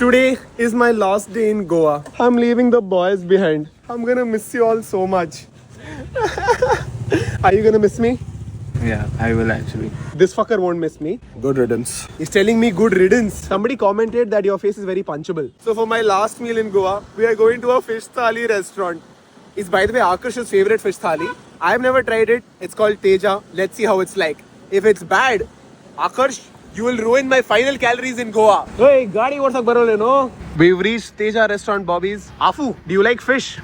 Today is my last day in Goa. I'm leaving the boys behind. I'm gonna miss you all so much. Are you gonna miss me? Yeah, I will actually. This fucker won't miss me. Good riddance. He's telling me good riddance. Somebody commented that your face is very punchable. So for my last meal in Goa, we are going to a fish thali restaurant. It's by the way Akarsh's favorite fish thali. I've never tried it. It's called Teja. Let's see how it's like. If it's bad, Akarsh, you will ruin my final calories in Goa. Hey, gaadi varsak barole no. We've reached Teja restaurant, Bobbies. Afu, do you like fish?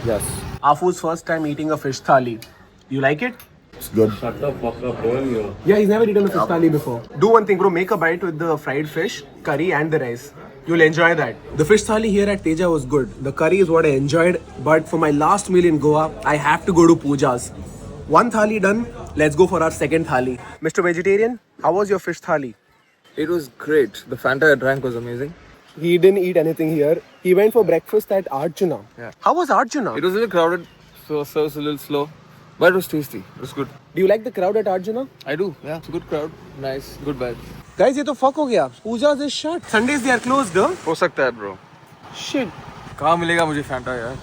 Yes. Afu's first time eating a fish thali. You like it? It's good. Shut the fuck up, bro. Yeah, he's never eaten a fish thali before. Do one thing, bro. Make a bite with the fried fish, curry, and the rice. You'll enjoy that. The fish thali here at Teja was good. The curry is what I enjoyed. But for my last meal in Goa, I have to go to Pooja's. One thali done. Let's go for our second thali. Mr. Vegetarian, how was your fish thali? It was great. The Fanta I drank was amazing. He didn't eat anything here. He went for breakfast at Arjuna. Yeah. How was Arjuna? It was a little crowded, so service a little slow. But it was tasty. It was good. Do you like the crowd at Arjuna? I do. Yeah, it's a good crowd. Nice. Good vibes. Guys, ये तो fuck हो गया. Pooja's is shut. Sundays they are closed, though. हो सकता है, bro. Shit. कहाँ मिलेगा मुझे Fanta यार?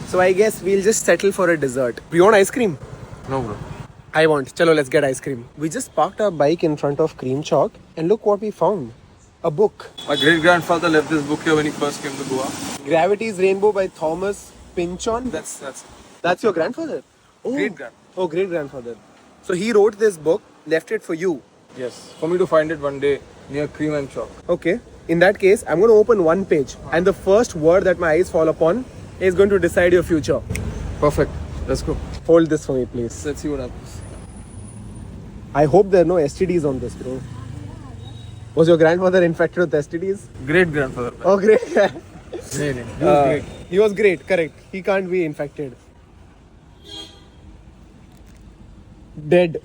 So I guess we'll just settle for a dessert. You want ice cream? No, bro. I want. Chalo, let's get ice cream. We just parked our bike in front of Cream Chalk and look what we found. A book. My great grandfather left this book here when he first came to Goa. Gravity's Rainbow by Thomas Pynchon. That's your grandfather? Oh. Great-grand. Oh, great grandfather. So he wrote this book, left it for you. Yes. For me to find it one day near Cream and Chalk. Okay. In that case, I'm going to open one page and the first word that my eyes fall upon is going to decide your future. Perfect. Let's go. Hold this for me, please. Let's see what happens. I hope there are no STDs on this, bro. Was your grandfather infected with STDs? Great grandfather. Oh, great. He was great. He was great, correct. He can't be infected. Dead.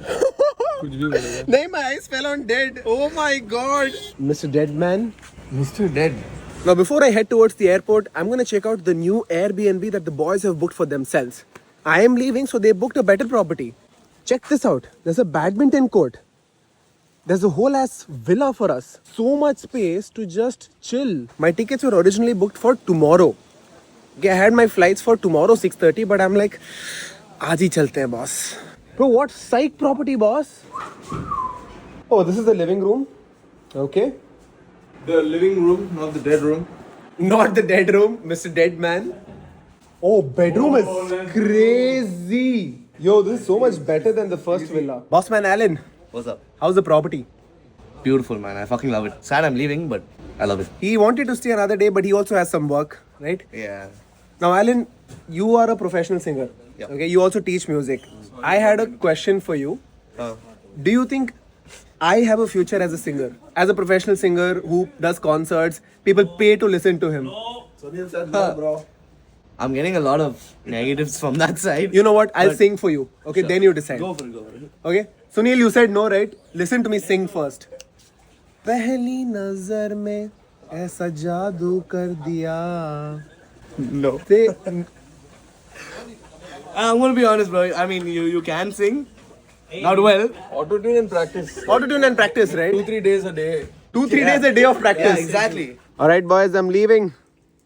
कुछ भी बोलेगा. No, my eyes fell on dead. Oh my god. Mr. Deadman. Mr. Dead. Now, before I head towards the airport, I'm going to check out the new Airbnb that the boys have booked for themselves. I am leaving, so they booked a better property. Check this out. There's a badminton court. There's a whole ass villa for us. So much space to just chill. My tickets were originally booked for tomorrow. Okay, I had my flights for tomorrow 6:30, but I'm like, आज ही चलते हैं, boss. Bro, what psych property, boss? Oh, this is the living room. Okay. The living room, not the dead room. Not the dead room, Mr. Deadman. Oh, bedroom is crazy. Yo, this is so much better than the first villa. Bossman Alan, What's up? how's the property? Beautiful, man. I fucking love it. Sad I'm leaving, but I love it. He wanted to stay another day, but he also has some work, right? Yeah. Now, Alan, you are a professional singer. Yeah. Okay, you also teach music. I had a question for you. Do you think I have a future as a singer? As a professional singer who does concerts, people pay to listen to him. Bro. I'm getting a lot of negatives from that side. You know what? I'll But- sing for you. Okay, Sure. then you decide. Go for it, go for it. Okay? Sunil, you said no, right? Listen to me sing first. पहली नजर में ऐसा जादू कर दिया. No. Say, I'm gonna be honest, bro. I mean, you can sing. Not well. Auto-tune and practice. autotune and practice, right? 2-3 days a day. 2-3 days a day of practice. Yeah, exactly. Alright, boys, I'm leaving.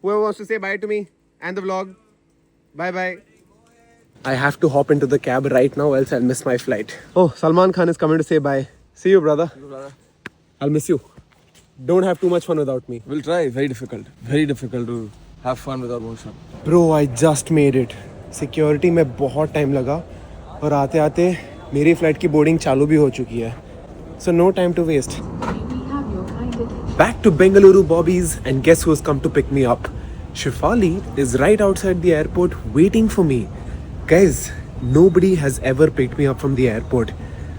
Whoever wants to say bye to me and the vlog, bye bye. I have to hop into the cab right now, else I'll miss my flight. Oh, Salman Khan is coming to say bye. See you, brother. I'll miss you. Don't have too much fun without me. We'll try. Very difficult. Very difficult to have fun without motion. Bro, I just made it. Security में बहुत time लगा और आते आते मेरी flight की boarding चालू भी हो चुकी है. So no time to waste. Back to Bengaluru, Bobbies, and guess who's come to pick me up? Shefali is right outside the airport waiting for me. Guys, nobody has ever picked me up from the airport.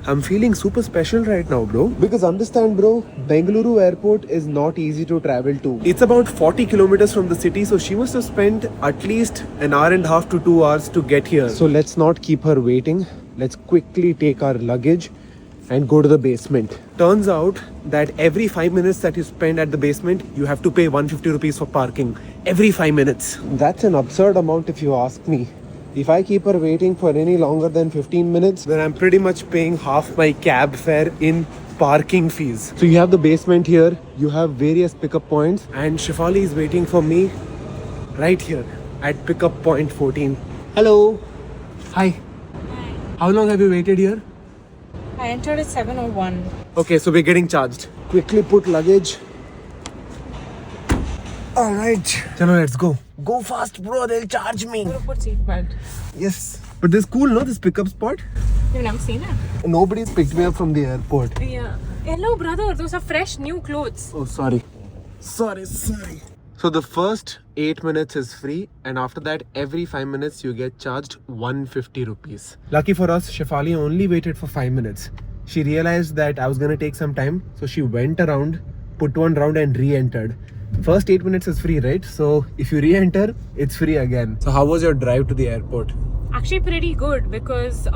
I'm feeling super special right now, bro. Because understand, bro, Bengaluru airport is not easy to travel to. It's about 40 kilometers from the city, so she must have spent at least an hour and a half to 2 hours to get here. So let's not keep her waiting. Let's quickly take our luggage and go to the basement. Turns out that every 5 minutes that you spend at the basement, you have to pay 150 rupees for parking. Every 5 minutes. That's an absurd amount if you ask me. If I keep her waiting for any longer than 15 minutes, then I'm pretty much paying half my cab fare in parking fees. So you have the basement here, you have various pickup points, and Shefali is waiting for me right here at pickup point 14. Hello. Hi. How long have you waited here? I entered at 7:01. Okay, so we're getting charged. Quickly put luggage. Alright. Chalo, let's go. Go fast, bro. They'll charge me. Put seatbelt. Yes. But this is cool, no? This pickup spot. You've never seen it? Nobody's picked me up from the airport. Yeah. Hello, brother. Those are fresh new clothes. Oh, sorry. Sorry. So the first 8 minutes is free, and after that, every 5 minutes you get charged 150 rupees. Lucky for us, Shefali only waited for 5 minutes. She realized that I was gonna take some time, so she went around, put one round, and re-entered. First 8 minutes is free, right? So if you re-enter, it's free again. So how was your drive to the airport? Actually, pretty good because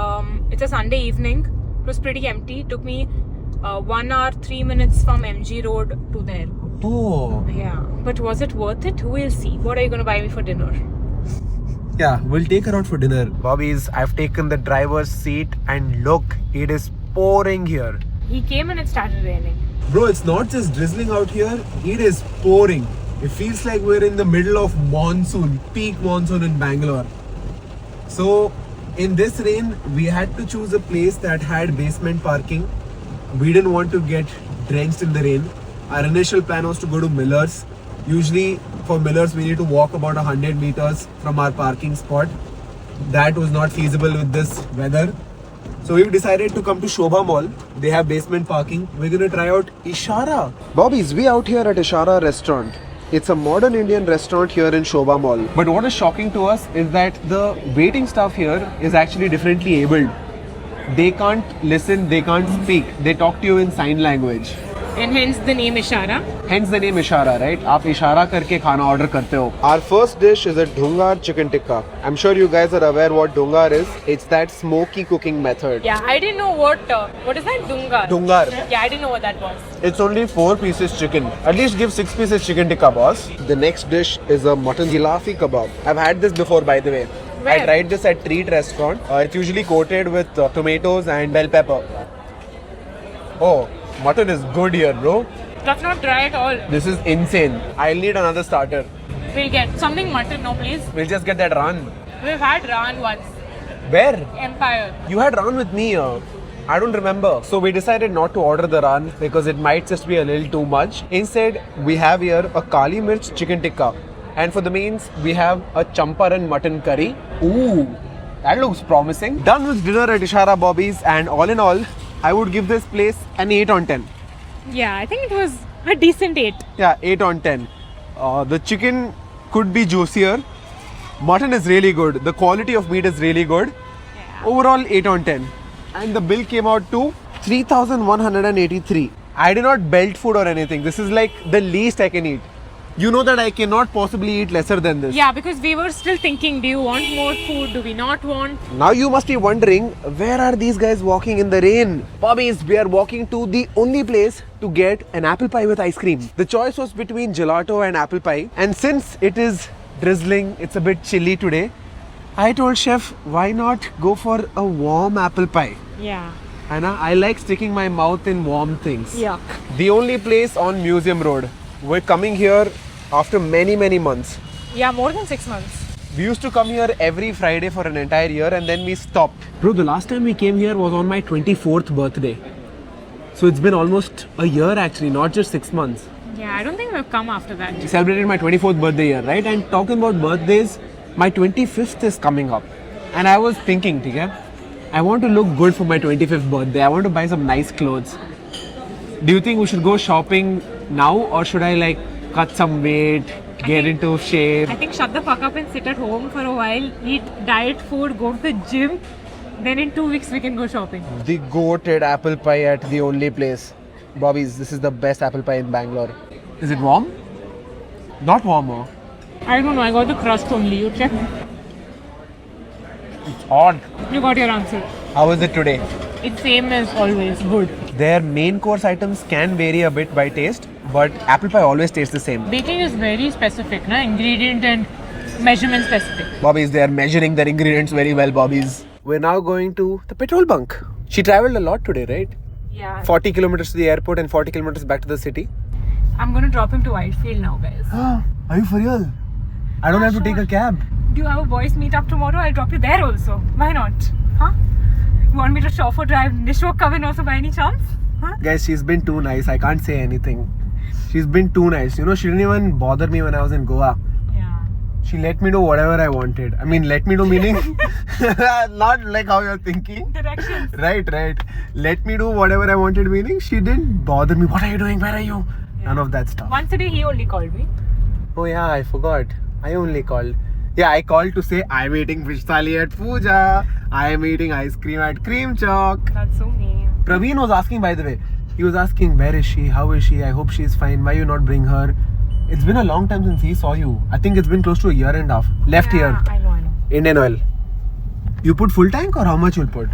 it's a Sunday evening. It was pretty empty. It took me 1 hour, 3 minutes from MG Road to the airport. Oh. Yeah. But was it worth it? We'll see. What are you going to buy me for dinner? Yeah, we'll take her out for dinner. Bobbies, I've taken the driver's seat and look, it is pouring here. He came and it started raining. Bro, it's not just drizzling out here, it is pouring. It feels like we're in the middle of monsoon, peak monsoon in Bangalore. So, in this rain, we had to choose a place that had basement parking. We didn't want to get drenched in the rain. Our initial plan was to go to Miller's. Usually, for Miller's, we need to walk about 100 meters from our parking spot. That was not feasible with this weather. So we've decided to come to Shobha Mall. They have basement parking. We're gonna try out Ishara. Bobbies, we out here at Ishara restaurant. It's a modern Indian restaurant here in Shobha Mall. But what is shocking to us is that the waiting staff here is actually differently abled. They can't listen, they can't speak. They talk to you in sign language. And hence the name Ishara. Hence the name Ishara, right? आप इशारा करके खाना order करते हो. Our first dish is a dhungar chicken tikka. I'm sure you guys are aware what dhungar is. It's that smoky cooking method. Yeah, I didn't know what is that? Dungar. Dhungar. Yeah, I didn't know what that was. It's only 4 pieces chicken. At least give 6 pieces chicken tikka, boss. The next dish is a mutton jalafi kebab. I've had this before, by the way. Where? I tried this at Treat restaurant. It's usually coated with tomatoes and bell pepper. Oh, mutton is good here, bro. That's not dry at all. This is insane. I'll need another starter. We'll get something mutton, no please. We'll just get that raan. We've had Ran once. Where? Empire. You had raan with me. I don't remember. So we decided not to order the raan because it might just be a little too much. Instead, we have here a Kali Mirch chicken tikka. And for the mains, we have a champaran mutton curry. Ooh, that looks promising. Done with dinner at Ishara Bobbies, and all in all, I would give this place an 8 on 10. Yeah, I think it was a decent 8. Yeah, 8 on 10. The chicken could be juicier. Mutton is really good. The quality of meat is really good. Yeah. Overall 8 on 10. And the bill came out to 3,183. I did not belt food or anything. This is like the least I can eat. You know that I cannot possibly eat lesser than this. Yeah, because we were still thinking, do you want more food? Do we not want? Now you must be wondering, where are these guys walking in the rain? Bobbies, we are walking to the only place to get an apple pie with ice cream. The choice was between gelato and apple pie. And since it is drizzling, it's a bit chilly today, I told chef, why not go for a warm apple pie? Yeah. Anna, I like sticking my mouth in warm things. Yuck. The only place on Museum Road. We're coming here after many months. Yeah, more than 6 months. We used to come here every Friday for an entire year and then we stopped. Bro, the last time we came here was on my 24th birthday. So it's been almost a year actually, not just 6 months. Yeah, I don't think we've come after that. I celebrated my 24th birthday here, right? And talking about birthdays, my 25th is coming up. And I was thinking, okay, I want to look good for my 25th birthday. I want to buy some nice clothes. Do you think we should go shopping now or should I like cut some weight, get into shape? I think shut the fuck up and sit at home for a while, eat diet food, go to the gym. Then in 2 weeks we can go shopping. The goated apple pie at the only place. Bobbies, this is the best apple pie in Bangalore. Is it warm? Not warmer. I don't know, I got the crust only. You check. It's hot. You got your answer. How is it today? It's same as always. Good. Their main course items can vary a bit by taste, but apple pie always tastes the same. Baking is very specific, na? Ingredient and measurement specific. Bobbies, they are measuring their ingredients very well, Bobbies. We're now going to the petrol bunk. She traveled a lot today, right? Yeah. 40 kilometers to the airport and 40 kilometers back to the city. I'm gonna drop him to Whitefield now, guys. Are you for real? I don't have to take a cab. Do you have a boys meet up tomorrow? I'll drop you there also. Why not? Huh? You want me to chauffeur drive Nishok Kavin also by any chance? Huh? Guys, she's been too nice. I can't say anything. She's been too nice. You know, she didn't even bother me when I was in Goa. Yeah. She let me do whatever I wanted. I mean, let me do meaning not like how you're thinking. Directions. Right. Let me do whatever I wanted meaning. She didn't bother me. What are you doing? Where are you? None of that stuff. Once a day he only called me. Oh yeah, I forgot. I only called. Yeah, I called to say I'm eating fish thali at Pooja. I am eating ice cream at Cream Chalk. That's so mean. Praveen was asking, by the way. He was asking, where is she? How is she? I hope she's fine. Why you not bring her? It's been a long time since he saw you. I think it's been close to a year and a half. Left here. I know. Indian oil. You put full tank or how much you'll put?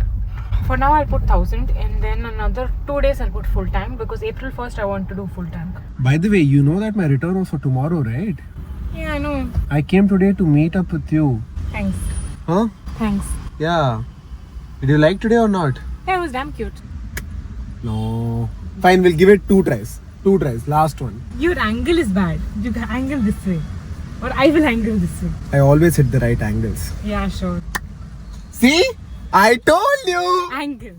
For now I'll put 1,000 and then another 2 days I'll put full tank because April 1st I want to do full tank. By the way, you know that my return was for tomorrow, right? Yeah, I know. I came today to meet up with you. Thanks. Huh? Thanks. Yeah. Did you like today or not? Yeah, it was damn cute. No. Fine, we'll give it 2 tries. 2 tries. Last one. Your angle is bad. You can angle this way. Or I will angle this way. I always hit the right angles. Yeah, sure. See? I told you! Angle.